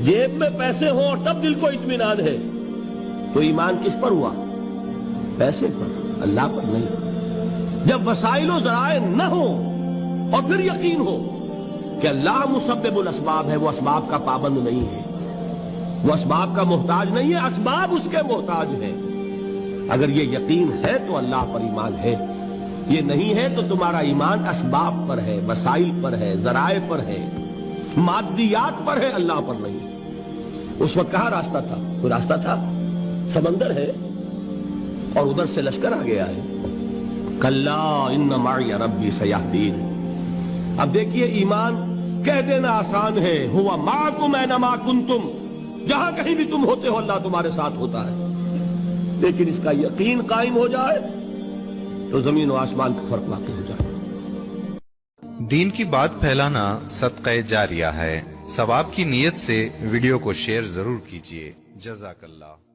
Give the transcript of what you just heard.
जेब में पैसे हो और तब दिल को इत्मीनान है, तो ईमान किस पर हुआ? पैसे पर, अल्लाह पर नहीं। जब वसाइलो जराए न हो और फिर यकीन हो कि अल्लाह मुसब्बिबुल असबाब है, वो असबाब का पाबंद नहीं है, वो असबाब का मोहताज नहीं है, असबाब उसके मोहताज है। अगर ये यकीन है तो अल्लाह पर ईमान है, ये नहीं है तो तुम्हारा ईमान असबाब पर है, वसाइल पर है, जराए पर है, मादियात पर है, अल्लाह पर नहीं। उस वक्त कहां रास्ता था? कोई रास्ता था? समंदर है और उधर से लश्कर आ गया है। कल्ला इन्न माई रब्बी सयहदीन। अब देखिए, ईमान कह देना आसान है, हुवा माकुम ऐनमा कुंतुम, जहां कहीं भी तुम होते हो अल्लाह तुम्हारे साथ होता है। लेकिन इसका यकीन कायम हो जाए तो जमीन और आसमान का फर्क वाक़ई हो जाए। दीन की बात फैलाना सदक़े जारिया है। सवाब की नीयत से वीडियो को शेयर जरूर कीजिए। जज़ाकल्लाह।